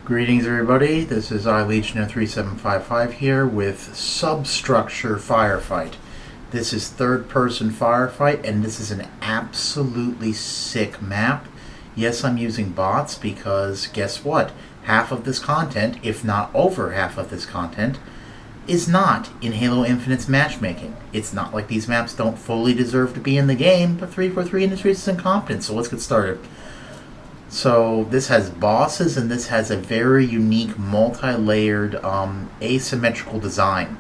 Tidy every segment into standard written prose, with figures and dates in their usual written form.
Greetings everybody, this is iLegionnaire3755 here with Substructure Firefight. This is third-person firefight, and this is an absolutely sick map. Yes, I'm using bots because guess what? Half of this content, if not over half of this content, is not in Halo Infinite's matchmaking. It's not like these maps don't fully deserve to be in the game, but 343 Industries is incompetent, so let's get started. So this has bosses, and this has a very unique multi-layered asymmetrical design.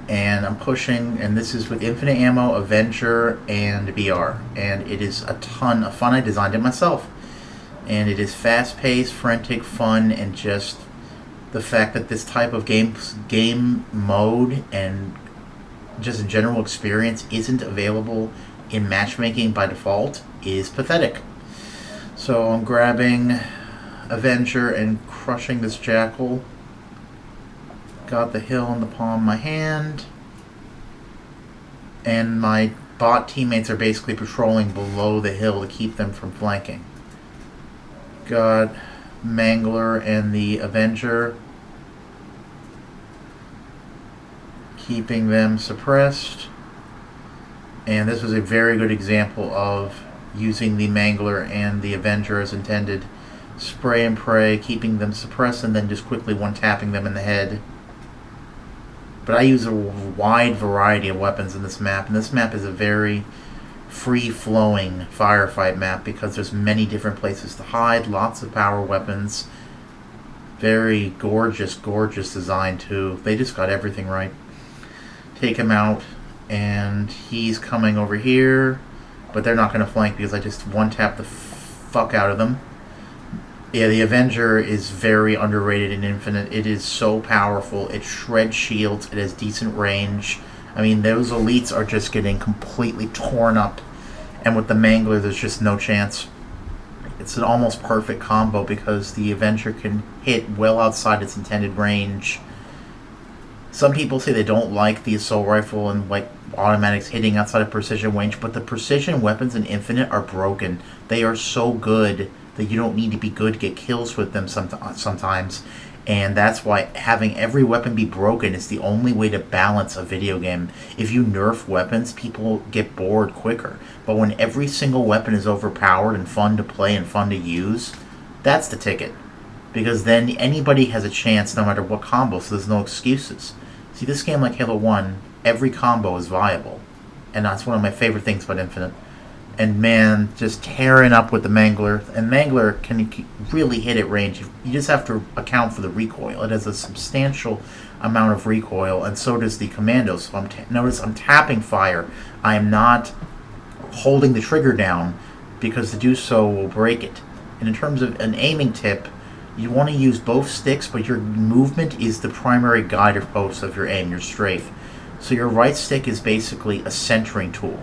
And I'm pushing, and this is with infinite ammo, Avenger, and BR. And it is a ton of fun. I designed it myself. And it is fast-paced, frantic, fun, and just the fact that this type of game mode and just a general experience isn't available in matchmaking by default is pathetic. So I'm grabbing Avenger and crushing this jackal. Got the hill in the palm of my hand. And my bot teammates are basically patrolling below the hill to keep them from flanking. Got Mangler and the Avenger, keeping them suppressed. And this was a very good example of using the Mangler and the Avenger as intended. Spray and pray, keeping them suppressed, and then just quickly one-tapping them in the head. But I use a wide variety of weapons in this map, and this map is a very free-flowing firefight map because there's many different places to hide, lots of power weapons. Very gorgeous, gorgeous design too. They just got everything right. Take him out, and he's coming over here. But they're not going to flank because I just one-tap the fuck out of them. Yeah, the Avenger is very underrated in Infinite. It is so powerful. It shreds shields. It has decent range. I mean, those elites are just getting completely torn up. And with the Mangler, there's just no chance. It's an almost perfect combo because the Avenger can hit well outside its intended range. Some people say they don't like the assault rifle and like automatics hitting outside of precision range, but the precision weapons in Infinite are broken. They are so good that you don't need to be good to get kills with them sometimes. And that's why having every weapon be broken is the only way to balance a video game. If you nerf weapons, people get bored quicker. But when every single weapon is overpowered and fun to play and fun to use, that's the ticket. Because then anybody has a chance no matter what combo, so there's no excuses. See, this game like Halo 1, every combo is viable. And that's one of my favorite things about Infinite. And man, just tearing up with the Mangler. And Mangler can really hit at range. You just have to account for the recoil. It has a substantial amount of recoil, and so does the Commando. So notice I'm tapping fire. I am not holding the trigger down because to do so will break it. And in terms of an aiming tip, you want to use both sticks, but your movement is the primary guide or post of your aim, your strafe. So your right stick is basically a centering tool.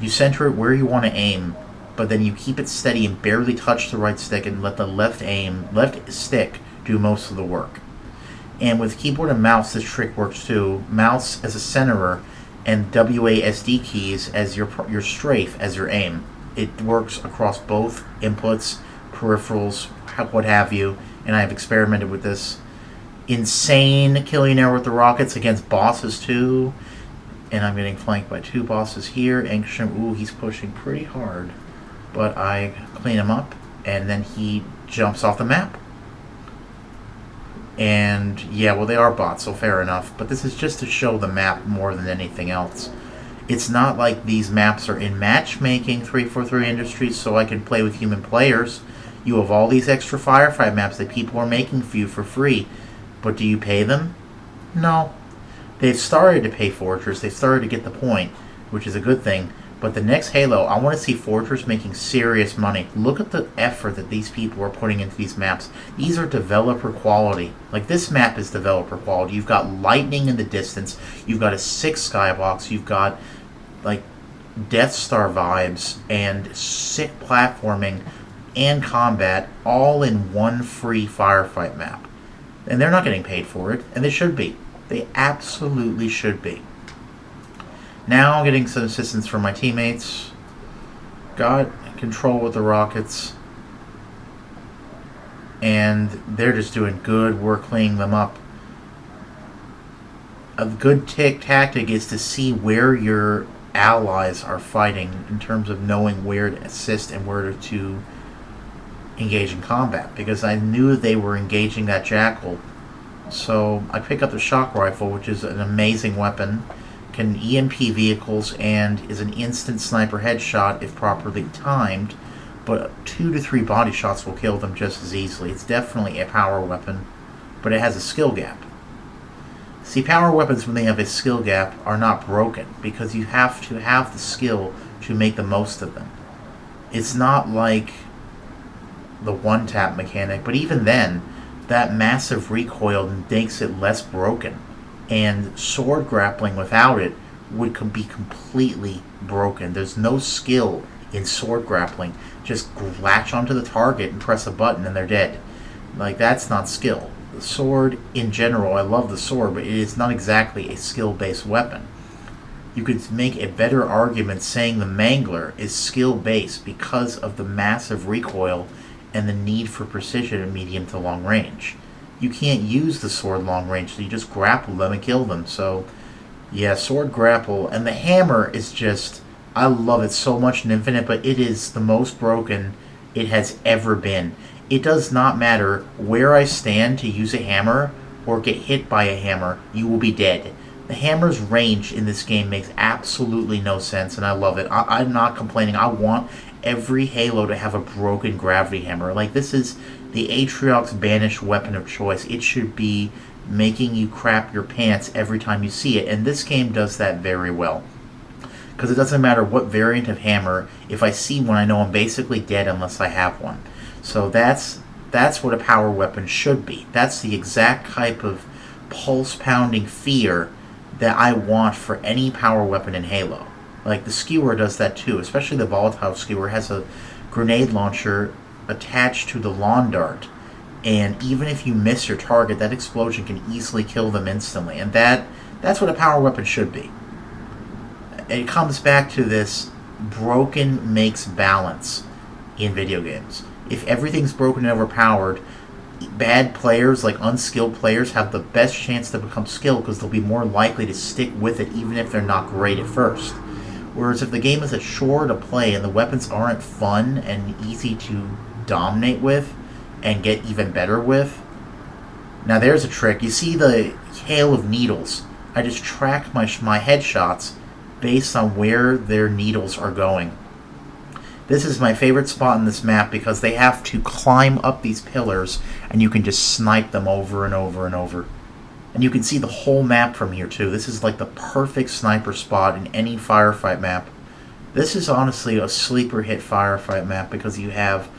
You center it where you want to aim, but then you keep it steady and barely touch the right stick and let the left stick do most of the work. And with keyboard and mouse, this trick works too. Mouse as a centerer and WASD keys as your strafe as your aim. It works across both inputs, peripherals, what have you, and I've experimented with this. Insane killing error with the rockets against bosses too, and I'm getting flanked by two bosses here. Angstrom, ooh, he's pushing pretty hard, but I clean him up, and then he jumps off the map. And yeah, well, they are bots, so fair enough, but this is just to show the map more than anything else. It's not like these maps are in matchmaking 343 Industries so I can play with human players. You have all these extra firefight maps that people are making for you for free. But do you pay them? No. They've started to pay Fortress. They've started to get the point, which is a good thing. But the next Halo, I want to see Fortress making serious money. Look at the effort that these people are putting into these maps. These are developer quality. Like, this map is developer quality. You've got lightning in the distance. You've got a 6 skybox. You've got, like, Death Star vibes and sick platforming and combat all in one free firefight map. And they're not getting paid for it, and they should be. They absolutely should be. Now getting some assistance from my teammates. Got control with the rockets. and they're just doing good work cleaning them up. A good tactic is to see where your allies are fighting in terms of knowing where to assist and where to engage in combat, because I knew they were engaging that jackal. So I pick up the shock rifle, which is an amazing weapon, can EMP vehicles, and is an instant sniper headshot if properly timed, but 2 to 3 body shots will kill them just as easily. It's definitely a power weapon, but it has a skill gap. See, power weapons, when they have a skill gap, are not broken, because you have to have the skill to make the most of them. It's not like the one-tap mechanic, but even then, that massive recoil makes it less broken, and sword grappling without it would be completely broken. There's no skill in sword grappling. Just latch onto the target and press a button and they're dead. Like, that's not skill. The sword, in general, I love the sword, but it is not exactly a skill-based weapon. You could make a better argument saying the Mangler is skill-based because of the massive recoil and the need for precision in medium to long range. You can't use the sword long range, so you just grapple them and kill them. So, yeah, sword grapple. And the hammer is just, I love it so much in Infinite, but it is the most broken it has ever been. It does not matter where I stand to use a hammer or get hit by a hammer, you will be dead. The hammer's range in this game makes absolutely no sense, and I love it. I'm not complaining. I want every Halo to have a broken gravity hammer. Like, this is the Atriox banished weapon of choice. It should be making you crap your pants every time you see it, and this game does that very well. Because it doesn't matter what variant of hammer, if I see one, I know I'm basically dead unless I have one. So that's what a power weapon should be. That's the exact type of pulse-pounding fear that I want for any power weapon in Halo. Like, the skewer does that too, especially the volatile skewer has a grenade launcher attached to the lawn dart, and even if you miss your target, that explosion can easily kill them instantly, and that's what a power weapon should be. It comes back to this broken makes balance in video games. If everything's broken and overpowered, bad players, like unskilled players, have the best chance to become skilled because they'll be more likely to stick with it even if they're not great at first. Whereas if the game is a chore to play and the weapons aren't fun and easy to dominate with and get even better with, now there's a trick. You see the hail of needles. I just track my headshots based on where their needles are going. This is my favorite spot in this map because they have to climb up these pillars and you can just snipe them over and over and over. And you can see the whole map from here too. This is like the perfect sniper spot in any firefight map. This is honestly a sleeper hit firefight map because you have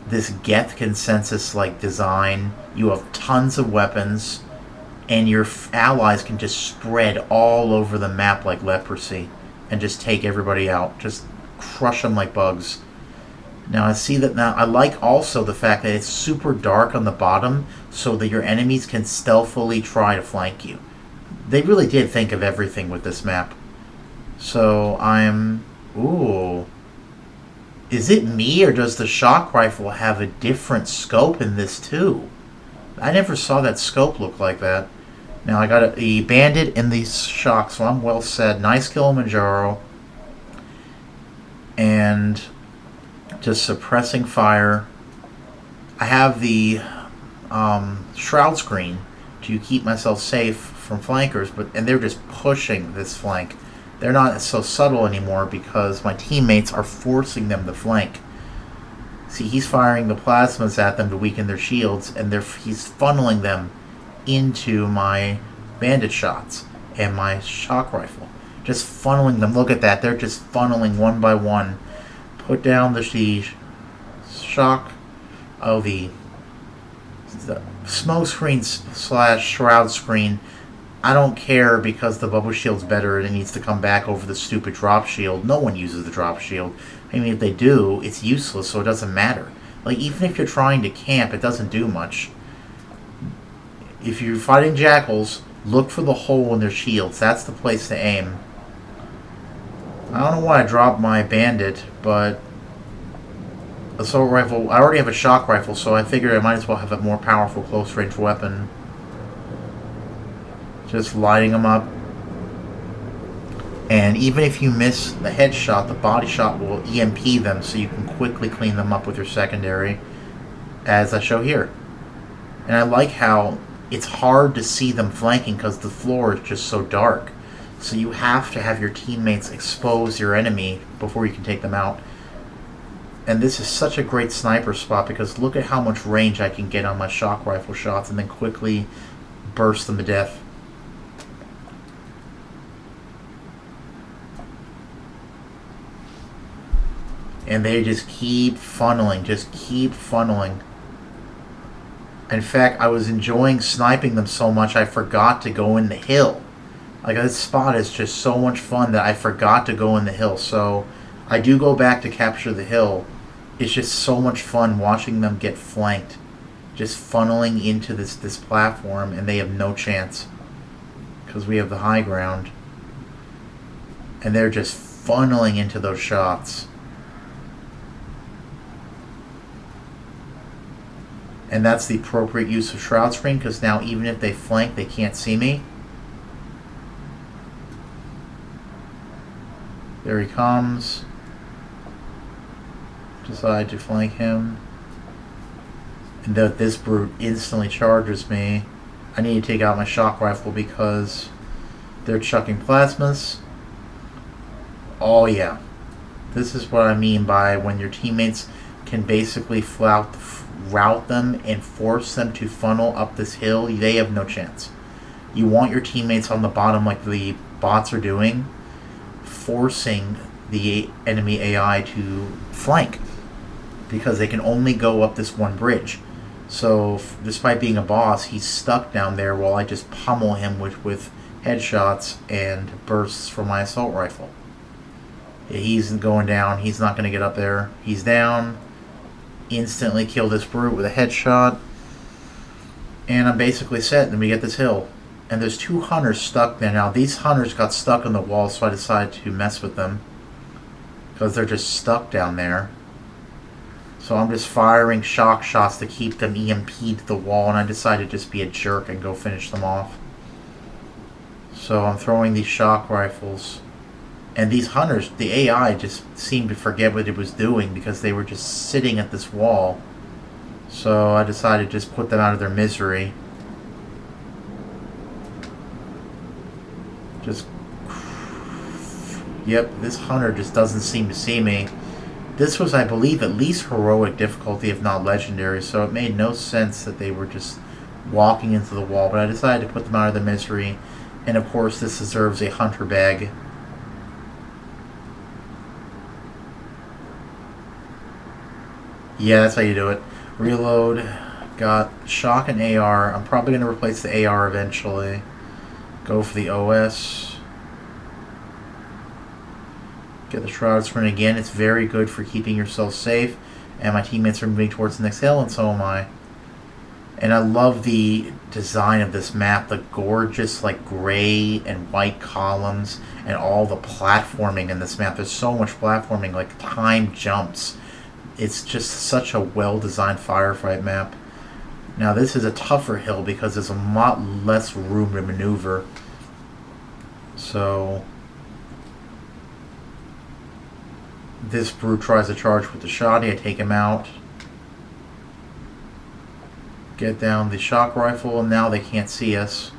this Geth Consensus like design. You have tons of weapons and your allies can just spread all over the map like leprosy and just take everybody out. Just crush them like bugs. Now I see that now. I like also the fact that it's super dark on the bottom so that your enemies can stealthily try to flank you. They really did think of everything with this map. So ooh. Is it me or does the shock rifle have a different scope in this too? I never saw that scope look like that. Now I got a bandit in the shock, so I'm well set. Nice Kilimanjaro. And just suppressing fire. I have the shroud screen to keep myself safe from flankers, and they're just pushing this flank. They're not so subtle anymore because my teammates are forcing them to flank. See, he's firing the plasmas at them to weaken their shields, and he's funneling them into my bandit shots and my shock rifle. Just funneling them. Look at that. They're just funneling one by one. Put down the shock. Oh, the smoke screen / shroud screen. I don't care because the bubble shield's better and it needs to come back over the stupid drop shield. No one uses the drop shield. I mean, if they do, it's useless, so it doesn't matter. Like, even if you're trying to camp, it doesn't do much. If you're fighting jackals, look for the hole in their shields. That's the place to aim. I don't know why I dropped my bandit, but assault rifle. I already have a shock rifle, so I figured I might as well have a more powerful close-range weapon. Just lighting them up. And even if you miss the headshot, the body shot will EMP them, so you can quickly clean them up with your secondary, as I show here. And I like how it's hard to see them flanking because the floor is just so dark. So you have to have your teammates expose your enemy before you can take them out. And this is such a great sniper spot because look at how much range I can get on my shock rifle shots and then quickly burst them to death. And they just keep funneling, In fact, I was enjoying sniping them so much I forgot to go in the hill. Like, this spot is just so much fun that I forgot to go in the hill. So I do go back to capture the hill. It's just so much fun watching them get flanked. Just funneling into this platform, and they have no chance. Because we have the high ground. And they're just funneling into those shots. And that's the appropriate use of shroud screen, because now even if they flank, they can't see me. There he comes. Decide to flank him. And this brute instantly charges me. I need to take out my shock rifle because they're chucking plasmas. Oh yeah. This is what I mean by when your teammates can basically route them and force them to funnel up this hill, they have no chance. You want your teammates on the bottom like the bots are doing, forcing the enemy AI to flank because they can only go up this one bridge. So despite being a boss, he's stuck down there while I just pummel him with headshots and bursts from my assault rifle. He's going down. He's not going to get up there. He's down. Instantly kill this brute with a headshot. And I'm basically set, and we get this hill. And there's 2 hunters stuck there. Now, these hunters got stuck on the wall, so I decided to mess with them. Because they're just stuck down there. So I'm just firing shock shots to keep them EMP'd to the wall, and I decided to just be a jerk and go finish them off. So I'm throwing these shock rifles. And these hunters, the AI just seemed to forget what it was doing because they were just sitting at this wall. So I decided to just put them out of their misery. Yep, this hunter just doesn't seem to see me. This was, I believe, at least heroic difficulty, if not legendary, so it made no sense that they were just walking into the wall. But I decided to put them out of their misery. And of course, this deserves a hunter bag. Yeah, that's how you do it. Reload. Got shock and AR. I'm probably going to replace the AR eventually. Go for the OS. Get the shroud sprint again. It's very good for keeping yourself safe. And my teammates are moving towards the next hill, and so am I. And I love the design of this map. The gorgeous, like, gray and white columns. And all the platforming in this map. There's so much platforming, like time jumps. It's just such a well-designed firefight map. Now this is a tougher hill because there's a lot less room to maneuver. So this brute tries to charge with the shotty. I take him out. Get down the shock rifle, and now they can't see us.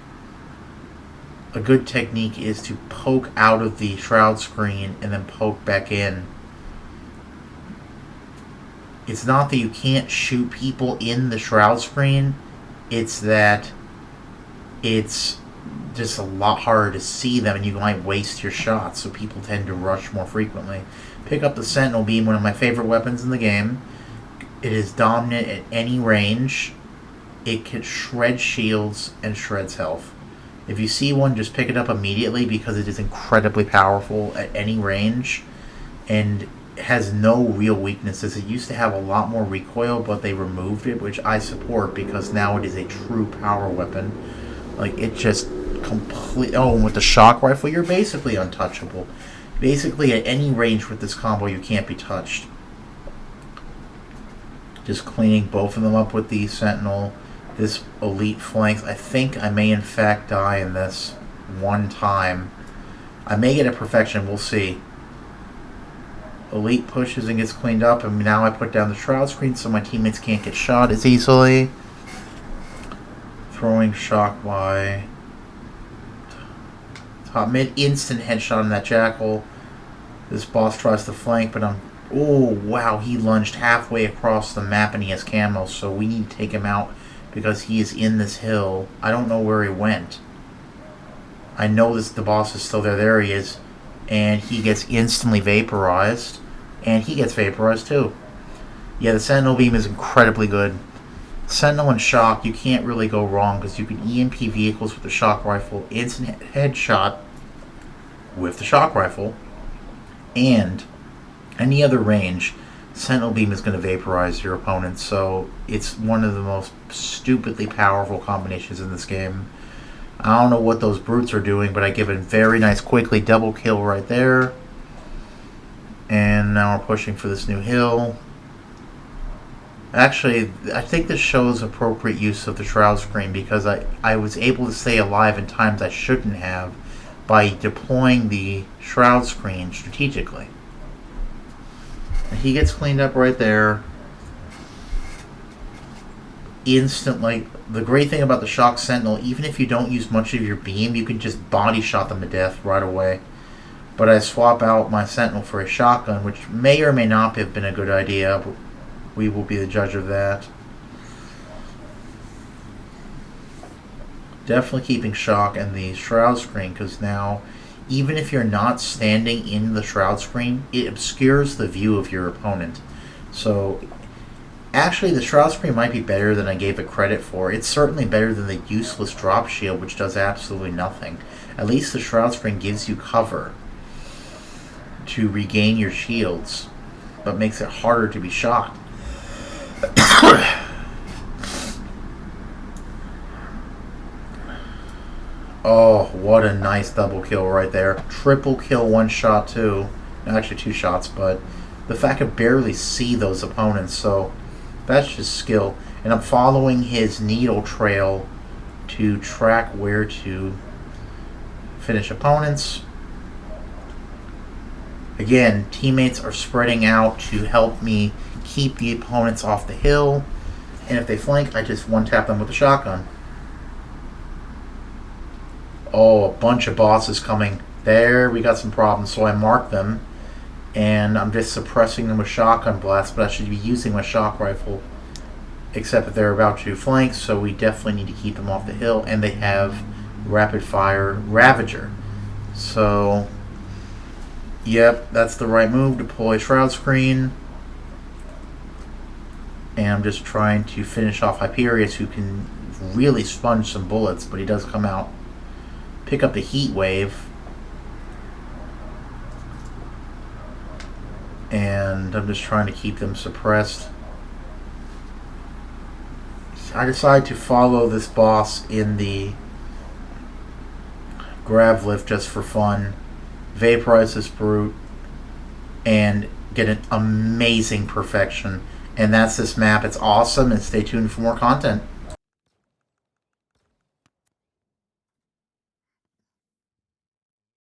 A good technique is to poke out of the shroud screen and then poke back in. It's not that you can't shoot people in the shroud screen, it's that it's just a lot harder to see them and you might waste your shots, so people tend to rush more frequently. Pick up the Sentinel Beam, one of my favorite weapons in the game. It is dominant at any range. It can shred shields and shreds health. If you see one, just pick it up immediately because it is incredibly powerful at any range. And has no real weaknesses. It used to have a lot more recoil, but they removed it, which I support because now it is a true power weapon. Like, it just complete. Oh, and with the shock rifle, you're basically untouchable. Basically, at any range with this combo, you can't be touched. Just cleaning both of them up with the Sentinel. This elite flanks. I think I may in fact die in this one time. I may get a perfection. We'll see. Elite pushes and gets cleaned up, and now I put down the shroud screen so my teammates can't get shot as easily. Throwing shock by top mid. Instant headshot on that Jackal. This boss tries to flank, but I'm... Oh, wow, he lunged halfway across the map and he has camo, so we need to take him out because he is in this hill. I don't know where he went. I know the boss is still there. There he is. And he gets instantly vaporized. And he gets vaporized too. Yeah, the Sentinel Beam is incredibly good. Sentinel and Shock, you can't really go wrong because you can EMP vehicles with the Shock Rifle, instant headshot with the Shock Rifle, and any other range, Sentinel Beam is going to vaporize your opponent, so it's one of the most stupidly powerful combinations in this game. I don't know what those brutes are doing, but I give it a very nice, quickly double kill right there. And now we're pushing for this new hill. Actually, I think this shows appropriate use of the shroud screen because I was able to stay alive in times I shouldn't have by deploying the shroud screen strategically. He gets cleaned up right there. Instantly. The great thing about the Shock Sentinel, even if you don't use much of your beam, you can just body shot them to death right away. But I swap out my Sentinel for a shotgun, which may or may not have been a good idea. But we will be the judge of that. Definitely keeping Shock and the shroud screen, because now, even if you're not standing in the shroud screen, it obscures the view of your opponent. So, actually, the shroud screen might be better than I gave it credit for. It's certainly better than the useless drop shield, which does absolutely nothing. At least the shroud screen gives you cover to regain your shields, but makes it harder to be shot. Oh, what a nice double kill right there. Triple kill, one shot too. Actually, two shots, but the fact I barely see those opponents, so that's just skill. And I'm following his needle trail to track where to finish opponents. Again, teammates are spreading out to help me keep the opponents off the hill. And if they flank, I just one-tap them with a shotgun. Oh, a bunch of bosses coming. There, we got some problems, so I mark them. And I'm just suppressing them with shotgun blasts, but I should be using my shock rifle. Except that they're about to flank, so we definitely need to keep them off the hill. And they have rapid fire Ravager. So, yep, that's the right move. Deploy shroud screen. And I'm just trying to finish off Hyperius, who can really sponge some bullets, but he does come out. Pick up the heat wave. And I'm just trying to keep them suppressed. I decide to follow this boss in the grav lift just for fun. Vaporize this brute. And get an amazing perfection. And that's this map. It's awesome, and stay tuned for more content.